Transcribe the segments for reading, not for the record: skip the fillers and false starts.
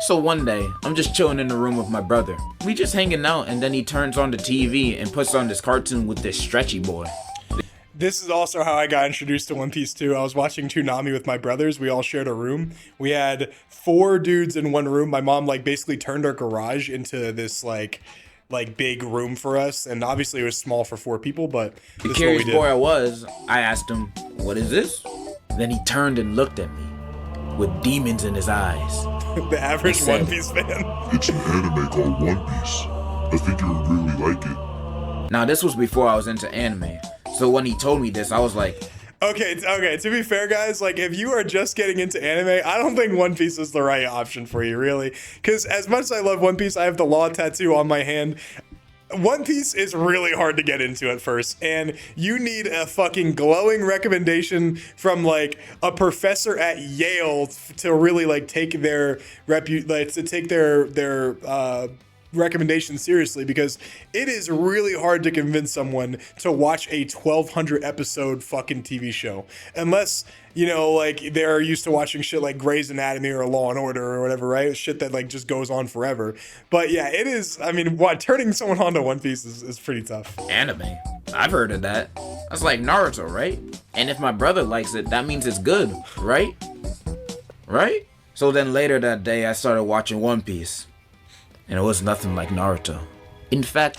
So one day, I'm just chilling in the room with my brother. We just hanging out, and then he turns on the TV and puts on this cartoon with this stretchy boy. This is also how I got introduced to One Piece too. I was watching Toonami with my brothers. We all shared a room. We had 4 dudes in one room. My mom basically turned our garage into this big room for us, and obviously it was small for 4 people, but The this is what we curious did. boy I asked him, "What is this?" Then he turned and looked at me with demons in his eyes. The average Said- One Piece fan. It's an anime called One Piece. I think you would really like it. Now this was before I was into anime, so when he told me this, I was like, Okay. To be fair, guys, if you are just getting into anime, I don't think One Piece is the right option for you, really. Because as much as I love One Piece, I have the Law tattoo on my hand. One Piece is really hard to get into at first, and you need a fucking glowing recommendation from a professor at Yale to really take their recommendation seriously, because it is really hard to convince someone to watch a 1200 episode fucking TV show, unless they're used to watching shit like Grey's Anatomy or Law and Order or whatever, right? Shit that just goes on forever. But yeah, it is. I mean, turning someone on to One Piece is pretty tough. "Anime? I've heard of that. That's like Naruto, right? And if my brother likes it, that means it's good, right? Right?" So then later that day, I started watching One Piece, and it was nothing like Naruto. In fact,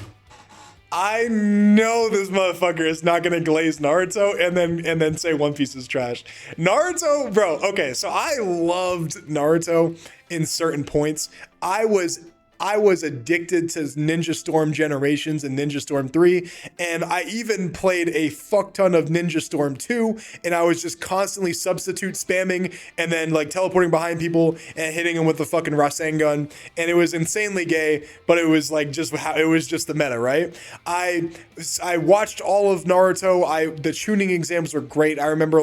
I know this motherfucker is not gonna glaze Naruto and then say One Piece is trash. Naruto, bro. Okay, so I loved Naruto in certain points. I was addicted to Ninja Storm Generations and Ninja Storm 3, and I even played a fuck ton of Ninja Storm 2, and I was just constantly substitute spamming and then teleporting behind people and hitting them with the fucking Rasengan, and it was insanely gay, but it was just how it was, just the meta, right? I watched all of Naruto. The tuning exams were great. I remember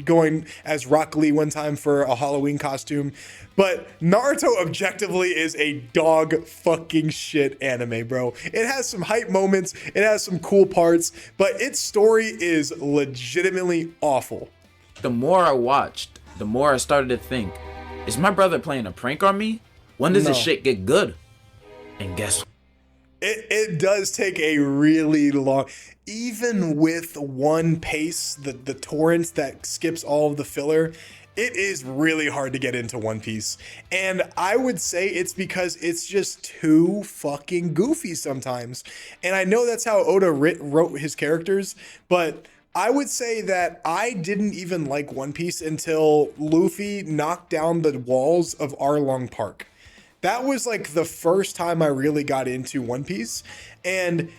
going as Rock Lee one time for a Halloween costume. But Naruto objectively is a dog fucking shit anime, bro. It has some hype moments, it has some cool parts, but its story is legitimately awful. the more I watched, the more I started to think, is my brother playing a prank on me? When does this No. shit get good? And guess what? It does take a really long, even with one pace, the torrents that skips all of the filler, it is really hard to get into One Piece. And I would say it's because it's just too fucking goofy sometimes. And I know that's how Oda wrote his characters, but I would say that I didn't even like One Piece until Luffy knocked down the walls of Arlong Park. That was the first time I really got into One Piece, and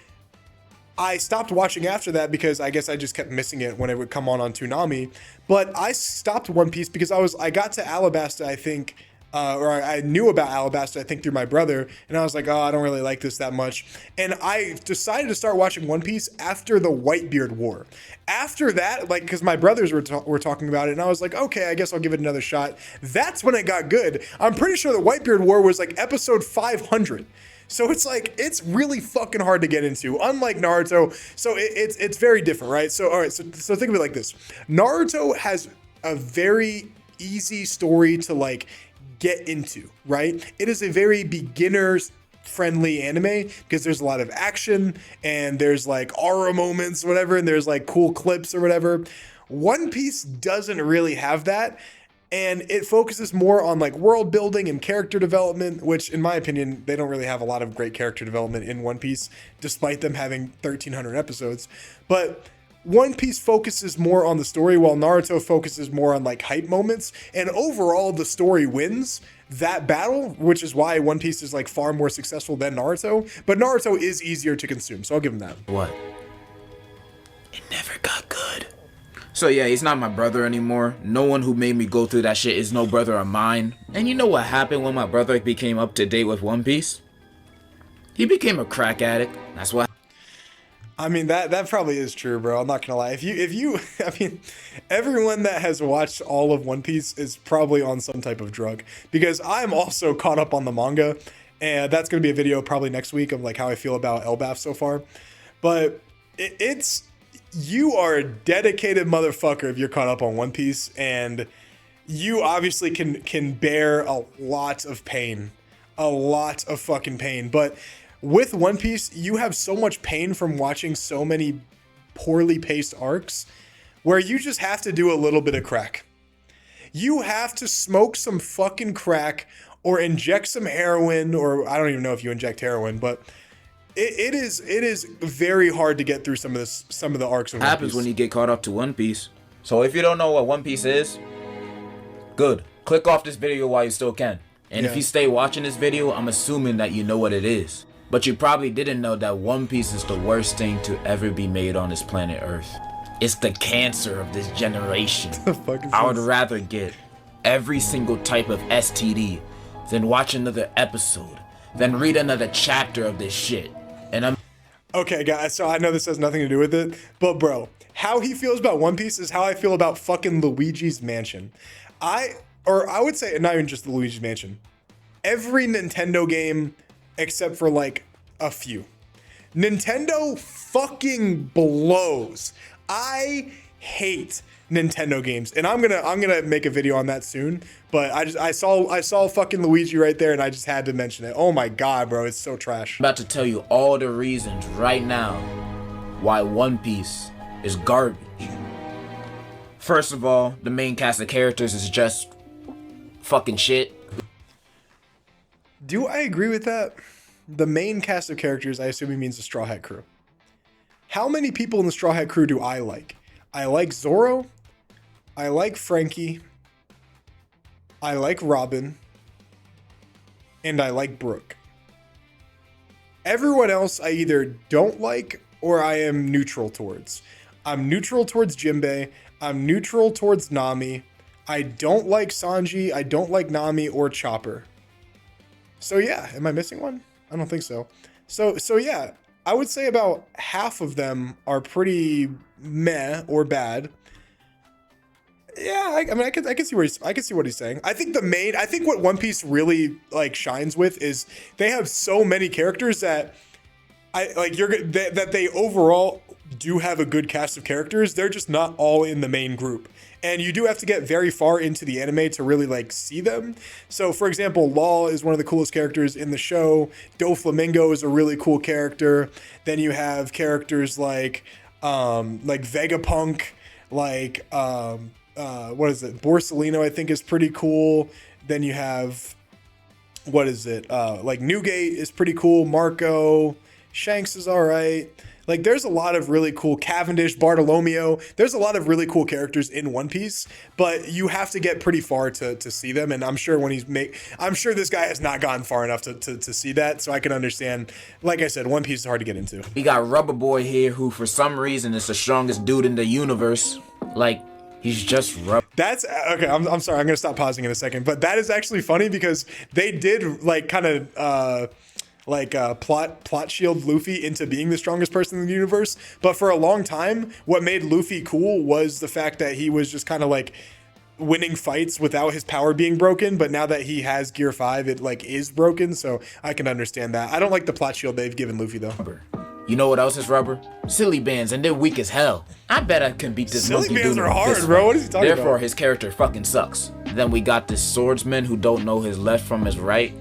I stopped watching after that because I guess I just kept missing it when it would come on Toonami. But I stopped One Piece because I got to Alabasta, I think, or I knew about Alabasta, I think, through my brother, and I was like, oh, I don't really like this that much. And I decided to start watching One Piece after the Whitebeard War. After that, because my brothers were talking about it, and I was like, okay, I guess I'll give it another shot. That's when it got good. I'm pretty sure the Whitebeard War was episode 500. So it's really fucking hard to get into, unlike Naruto. So it's very different, right? So all right, so think of it like this: Naruto has a very easy story to get into, right? It is a very beginner's friendly anime because there's a lot of action and there's aura moments, whatever, and there's cool clips or whatever. One Piece doesn't really have that. And it focuses more on world building and character development, which in my opinion, they don't really have a lot of great character development in One Piece, despite them having 1,300 episodes. But One Piece focuses more on the story, while Naruto focuses more on hype moments. And overall, the story wins that battle, which is why One Piece is far more successful than Naruto. But Naruto is easier to consume, so I'll give him that. What? It never got good. So yeah, he's not my brother anymore. No one who made me go through that shit is no brother of mine. And you know what happened when my brother became up to date with One Piece? He became a crack addict. That's what. I mean, that probably is true, bro. I'm not gonna lie. If you, I mean, everyone that has watched all of One Piece is probably on some type of drug, because I'm also caught up on the manga, and that's gonna be a video probably next week of how I feel about Elbaf so far. But you are a dedicated motherfucker if you're caught up on One Piece, and you obviously can bear a lot of pain, a lot of fucking pain. But with One Piece, you have so much pain from watching so many poorly paced arcs where you just have to do a little bit of crack. You have to smoke some fucking crack or inject some heroin, or I don't even know if you inject heroin, but it is very hard to get through some of the arcs of One Happens Piece. when you get caught up to One Piece. So if you don't know what One Piece is, good. Click off this video while you still can. And if Yeah. you stay watching this video, I'm assuming that you know what it is. But you probably didn't know that One Piece is the worst thing to ever be made on this planet Earth. It's the cancer of this generation. fuck is I would this? rather get every single type of STD than watch another episode, than read another chapter of this shit. And I'm Okay, guys, so I know this has nothing to do with it, but bro, how he feels about One Piece is how I feel about fucking Luigi's Mansion. I would say, not even just the Luigi's Mansion, every Nintendo game except for like a few. Nintendo fucking blows. I hate Nintendo games, and I'm gonna make a video on that soon. But I saw fucking Luigi right there, and I just had to mention it. Oh my god, bro, it's so trash. about to tell you all the reasons right now why One Piece is garbage. First of all, the main cast of characters is just fucking shit. Do I agree with that? The main cast of characters, I assume he means the Straw Hat Crew. How many people in the Straw Hat Crew do I like? I like Zoro. I like Frankie. I like Robin. And I like Brooke. Everyone else I either don't like or I am neutral towards. I'm neutral towards Jinbei. I'm neutral towards Nami. I don't like Sanji. I don't like Nami or Chopper. So yeah, am I missing one? I don't think so. So yeah, I would say about half of them are pretty meh or bad. Yeah, I mean, I can see what he's saying. I think what One Piece really like shines with is they have so many characters that that they overall do have a good cast of characters. They're just not all in the main group. And you do have to get very far into the anime to really like see them. So for example, Law is one of the coolest characters in the show. Doflamingo is a really cool character. Then you have characters like Vegapunk, what is it? Borsalino, I think, is pretty cool. Then you have like Newgate is pretty cool. Marco, Shanks is all right. Like, there's a lot of really cool Cavendish, Bartolomeo. There's a lot of really cool characters in One Piece, but you have to get pretty far to see them. And I'm sure I'm sure this guy has not gotten far enough to see that. So I can understand. Like I said, One Piece is hard to get into. We got Rubber Boy here, who for some reason is the strongest dude in the universe. Like, he's just rubber. That's okay. I'm sorry. I'm gonna stop pausing in a second, but that is actually funny because they did like kind of plot shield Luffy into being the strongest person in the universe. But for a long time, what made Luffy cool was the fact that he was just kind of like winning fights without his power being broken. But now that he has Gear 5, it like is broken. So I can understand that. I don't like the plot shield they've given Luffy though. You know what else is rubber? Silly bands, and they're weak as hell. I bet I can beat this Silly monkey bands dude are with hard, this bro. one. What is he talking Therefore, about? his character fucking sucks. Then we got this swordsman who don't know his left from his right.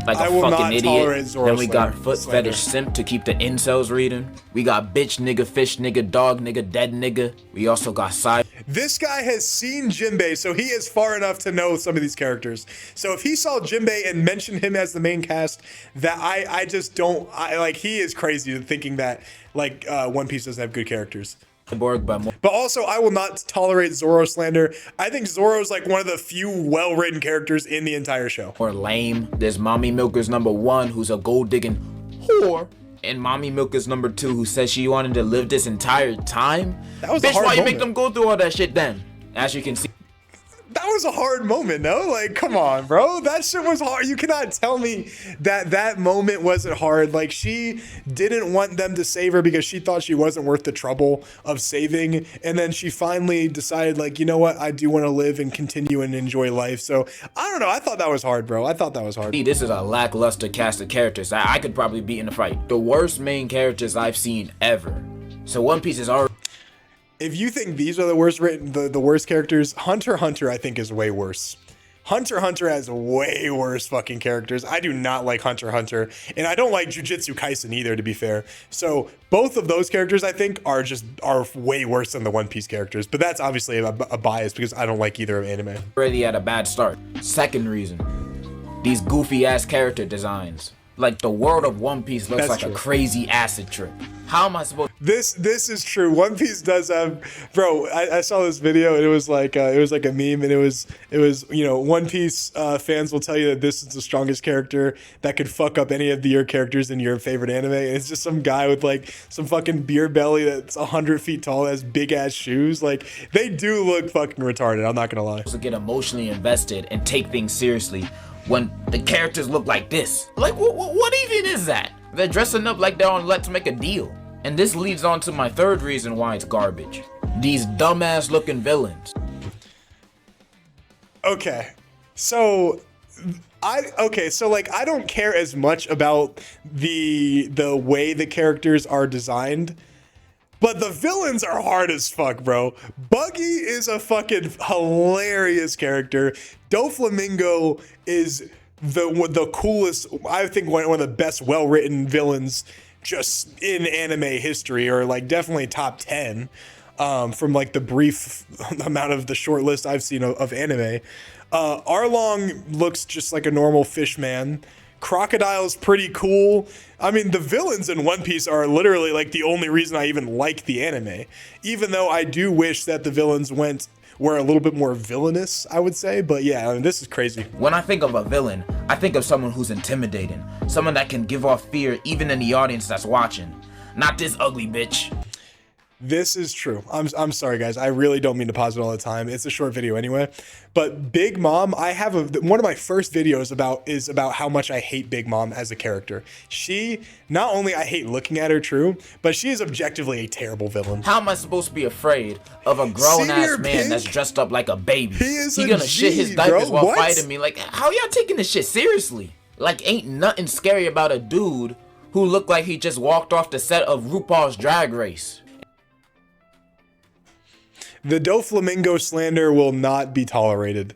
Like I a will fucking not idiot. tolerate Zoro Then we got slander. foot fetish simp to keep the incels reading. We got bitch nigga, fish nigga, dog nigga, dead nigga. We also got side. This guy has seen Jinbei, so he is far enough to know some of these characters. So if he saw Jinbei and mentioned him as the main cast, that I just don't. He is crazy thinking that One Piece doesn't have good characters. But But also, I will not tolerate Zoro slander. I think Zoro's like one of the few well-written characters in the entire show. more lame. There's Mommy Milkers number 1, who's a gold digging whore. And Mommy Milkers number 2, who says she wanted to live this entire time. That was a Bitch, hard why you moment. make them go through all that shit then? As you can see. That was a hard moment, no? Like, come on, bro. That shit was hard. You cannot tell me that moment wasn't hard. Like, she didn't want them to save her because she thought she wasn't worth the trouble of saving. And then she finally decided, like, you know what? I do want to live and continue and enjoy life. So, I don't know. I thought that was hard, bro. I thought that was hard. This is a lackluster cast of characters that I could probably beat in a fight. The worst main characters I've seen ever. So One Piece is already if you think these are the worst written, the worst characters, Hunter x Hunter I think is way worse. Hunter x Hunter has way worse fucking characters. I do not like Hunter x Hunter, and I don't like Jujutsu Kaisen either, to be fair. So both of those characters I think are way worse than the One Piece characters. But that's obviously a bias because I don't like either of anime. Already had a bad start. Second reason, these goofy ass character designs. Like the world of One Piece looks like a crazy acid trip. How am I supposed? This is true. One Piece does have, bro. I saw this video and it was like a meme, and it was One Piece fans will tell you that this is the strongest character that could fuck up any of your characters in your favorite anime. And it's just some guy with like some fucking beer belly that's 100 feet tall, has big ass shoes. Like they do look fucking retarded. I'm not gonna lie. To get emotionally invested and take things seriously when the characters look like this. Like what even is that? They're dressing up like they're on Let's Make a Deal. And this leads on to my third reason why it's garbage. These dumbass looking villains. Okay. So I don't care as much about the way the characters are designed, but the villains are hard as fuck, bro. Buggy is a fucking hilarious character. Doflamingo is the coolest, I think one of the best well-written villains just in anime history, or like definitely top 10 from like the brief amount of the short list I've seen of anime. Arlong looks just like a normal fish man. Crocodile's pretty cool. I mean, the villains in One Piece are literally like the only reason I even like the anime, even though I do wish that the villains were a little bit more villainous, I would say. But yeah, I mean, this is crazy. When I think of a villain, I think of someone who's intimidating, someone that can give off fear even in the audience that's watching. Not this ugly bitch. This is true. I'm sorry, guys. I really don't mean to pause it all the time. It's a short video anyway. But Big Mom, I have one of my first videos is about how much I hate Big Mom as a character. She, not only I hate looking at her, true, but she is objectively a terrible villain. How am I supposed to be afraid of a grown-ass man that's dressed up like a baby? He gonna shit his diapers while fighting me. Like, how y'all taking this shit seriously? Like, ain't nothing scary about a dude who looked like he just walked off the set of RuPaul's Drag Race. The Doflamingo slander will not be tolerated.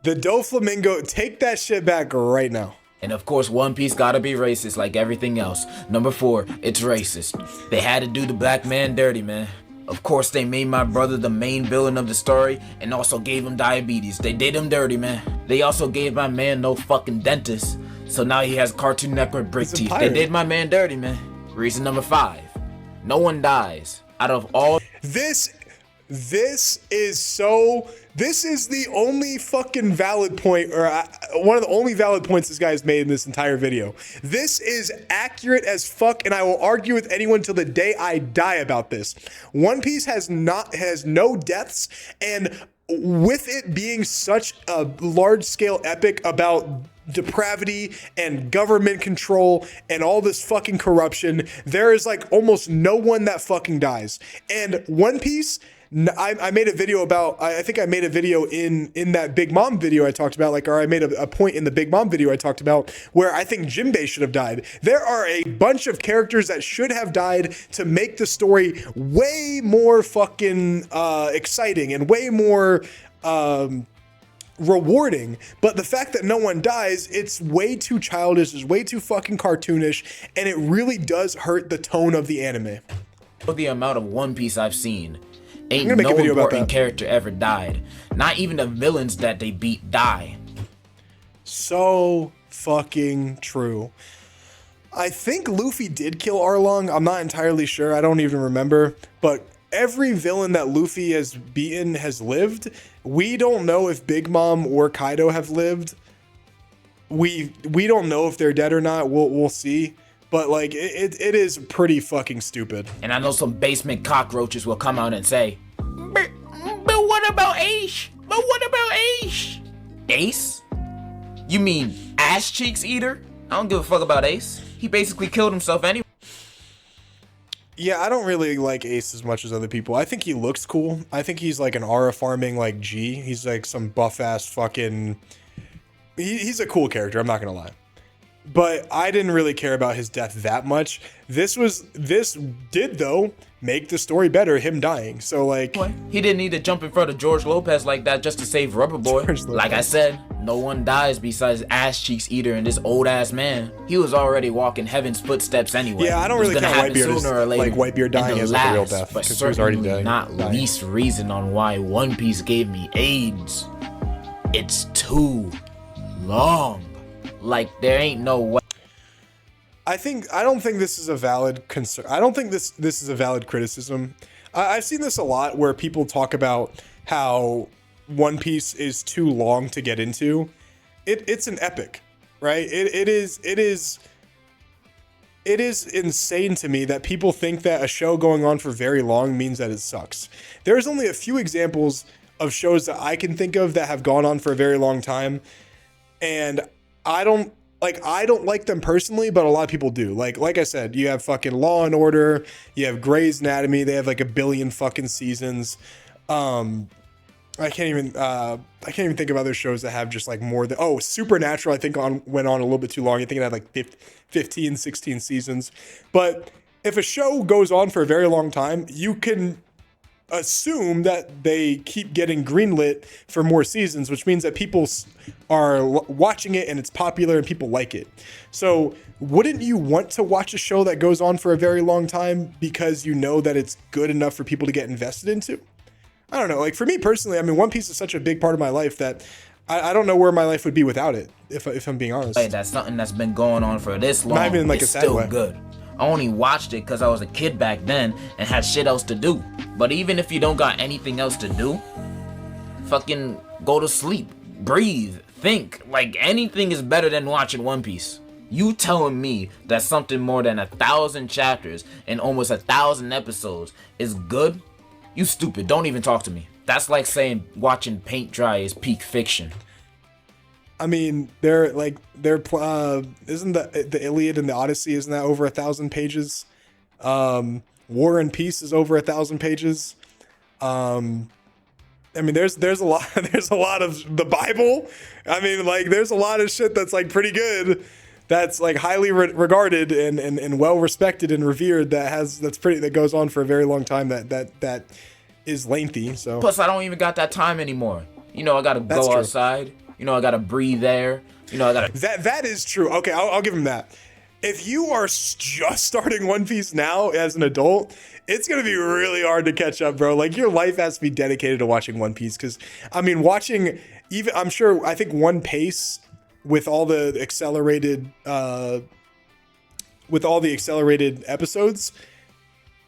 The Doflamingo, take that shit back right now. And of course, One Piece gotta be racist like everything else. Number 4, it's racist. They had to do the black man dirty, man. Of course, they made my brother the main villain of the story and also gave him diabetes. They did him dirty, man. They also gave my man no fucking dentist. So now he has Cartoon Network brick teeth. They did my man dirty, man. Reason number 5, no one dies. Out of all... This is the only fucking valid point, or one of the only valid points this guy's made in this entire video. This is accurate as fuck, and I will argue with anyone till the day I die about this. One Piece has no deaths, and with it being such a large-scale epic about depravity and government control and all this fucking corruption, there is like almost no one that fucking dies. And One Piece, I made a video about, I think I made a video in that Big Mom video I talked about, or I made a point in the Big Mom video I talked about where I think Jinbei should have died. There are a bunch of characters that should have died to make the story way more fucking exciting and way more rewarding, but the fact that no one dies, it's way too childish, it's way too fucking cartoonish, and it really does hurt the tone of the anime. The amount of One Piece I've seen, ain't no important character ever died. Not even the villains that they beat die. So fucking true. I think Luffy did kill Arlong. I'm not entirely sure. I don't even remember. But every villain that Luffy has beaten has lived. We don't know if Big Mom or Kaido have lived. We don't know if they're dead or not. We'll see. But like it is pretty fucking stupid. And I know some basement cockroaches will come out and say, but what about Ace? But what about Ace? Ace? You mean Ass Cheeks Eater? I don't give a fuck about Ace. He basically killed himself anyway. Yeah, I don't really like Ace as much as other people. I think he looks cool. I think he's like an aura farming like G. He's like some buff ass fucking... He's a cool character, I'm not gonna lie. but I didn't really care about his death that much. This did though make the story better, him dying. So like, he didn't need to jump in front of George Lopez like that just to save Rubber Boy. Like I said, no one dies besides Ass Cheeks Eater and this old ass man. He was already walking heaven's footsteps anyway. Yeah, I don't really count Whitebeard as like Whitebeard dying as like a real death, but because he was already dying. Not least reason on why One Piece gave me AIDS. It's too long. Like there ain't no way. I don't think this is a valid concern. I don't think this is a valid criticism. I've seen this a lot where people talk about how One Piece is too long to get into. It's an epic, right? It is insane to me that people think that a show going on for very long means that it sucks. There's only a few examples of shows that I can think of that have gone on for a very long time, and I don't like them personally, but a lot of people do. Like I said, you have fucking Law and Order, you have Grey's Anatomy, they have like 1 billion fucking seasons. I can't even think of other shows that have just like more than Supernatural, I think went on a little bit too long. I think it had like 15, 16 seasons. But if a show goes on for a very long time, you can assume that they keep getting greenlit for more seasons, which means that people are watching it and it's popular and people like it. So wouldn't you want to watch a show that goes on for a very long time because you know that it's good enough for people to get invested into? I don't know. Like for me personally, I mean, One Piece is such a big part of my life that I don't know where my life would be without it, if I'm being honest. Hey, that's something that's been going on for this long. Not even in like it's a sad still way. Good. I only watched it because I was a kid back then and had shit else to do. But even if you don't got anything else to do, fucking go to sleep, breathe, think. Like anything is better than watching One Piece. You telling me that something more than 1,000 chapters and almost 1,000 episodes is good? You stupid. Don't even talk to me. That's like saying watching paint dry is peak fiction. I mean, isn't the Iliad and the Odyssey, isn't that over 1,000 pages? War and Peace is over 1,000 pages. I mean, there's a lot of the Bible. I mean, like there's a lot of shit that's like pretty good, that's like highly regarded and well respected and revered, that goes on for a very long time, that is lengthy. So plus, I don't even got that time anymore. You know, I gotta go outside. You know, I gotta breathe air. You know, I gotta. That is true. Okay, I'll give him that. If you are just starting One Piece now as an adult, it's gonna be really hard to catch up, bro. Like your life has to be dedicated to watching One Piece, because I mean, I think One Piece with all the accelerated episodes,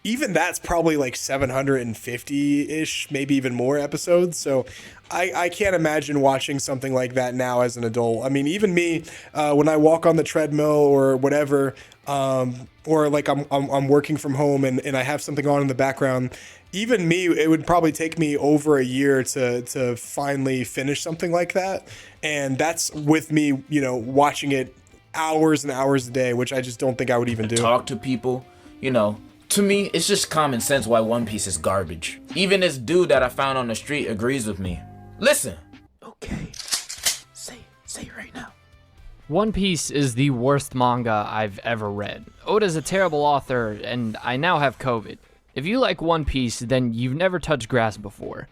even that's probably like 750-ish, maybe even more episodes. So I can't imagine watching something like that now as an adult. I mean, even me, when I walk on the treadmill or whatever, or like I'm working from home and I have something on in the background, even me, it would probably take me over a year to finally finish something like that. And that's with me, you know, watching it hours and hours a day, which I just don't think I would even do. Talk to people, you know. To me, it's just common sense why One Piece is garbage. Even this dude that I found on the street agrees with me. Listen. Okay. Say it right now. One Piece is the worst manga I've ever read. Oda's a terrible author, and I now have COVID. If you like One Piece, then you've never touched grass before.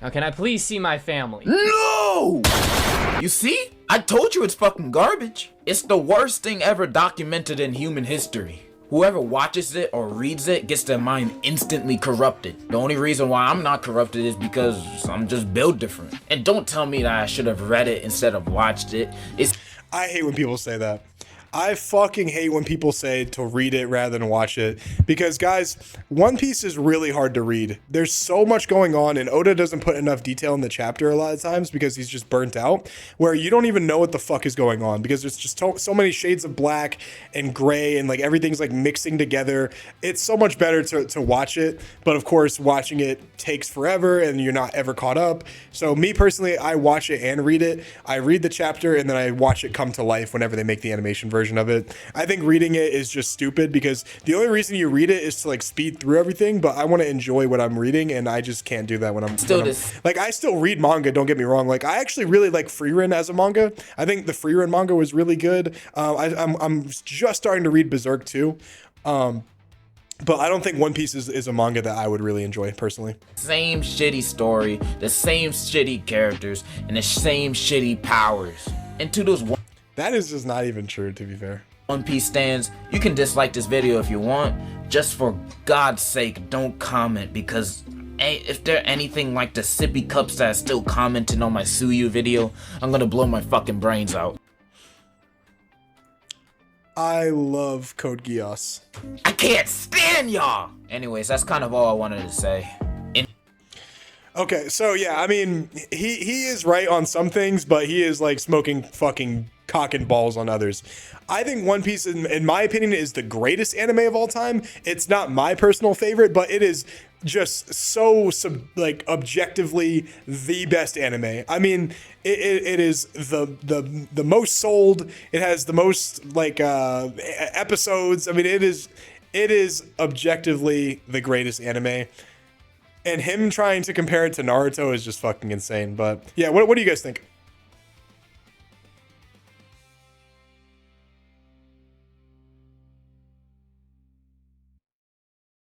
Now, can I please see my family? No! You see? I told you it's fucking garbage. It's the worst thing ever documented in human history. Whoever watches it or reads it gets their mind instantly corrupted. The only reason why I'm not corrupted is because I'm just built different. And don't tell me that I should have read it instead of watched it. I hate when people say that. I fucking hate when people say to read it rather than watch it, because guys, One Piece is really hard to read. There's so much going on, and Oda doesn't put enough detail in the chapter a lot of times because he's just burnt out, where you don't even know what the fuck is going on because there's just so many shades of black and gray and like everything's like mixing together. It's so much better to watch it, but of course watching it takes forever and you're not ever caught up. So me personally, I watch it and read it. I read the chapter and then I watch it come to life whenever they make the animation version. version of it. I think reading it is just stupid because the only reason you read it is to like speed through everything, but I want to enjoy what I'm reading, and I just can't do that when I'm like, I still read manga, don't get me wrong. Like, I actually really like Frieren as a manga. I think the Frieren manga was really good. I'm just starting to read Berserk too. But I don't think One Piece is a manga that I would really enjoy personally. Same shitty story, the same shitty characters, and the same shitty powers. And to those That is just not even true, to be fair. One Piece stands, you can dislike this video if you want. Just for God's sake, don't comment, because if they're anything like the sippy cups that are still commenting on my Suyu video, I'm gonna blow my fucking brains out. I love Code Geass. I can't stand y'all! Anyways, that's kind of all I wanted to say. Okay, so yeah, I mean, he is right on some things, but he is like smoking fucking cock and balls on others. I think One Piece, in my opinion, is the greatest anime of all time. It's not my personal favorite, but it is just so like objectively the best anime. I mean, it is the most sold. It has the most like episodes. I mean, it is objectively the greatest anime. And him trying to compare it to Naruto is just fucking insane. But yeah, what do you guys think?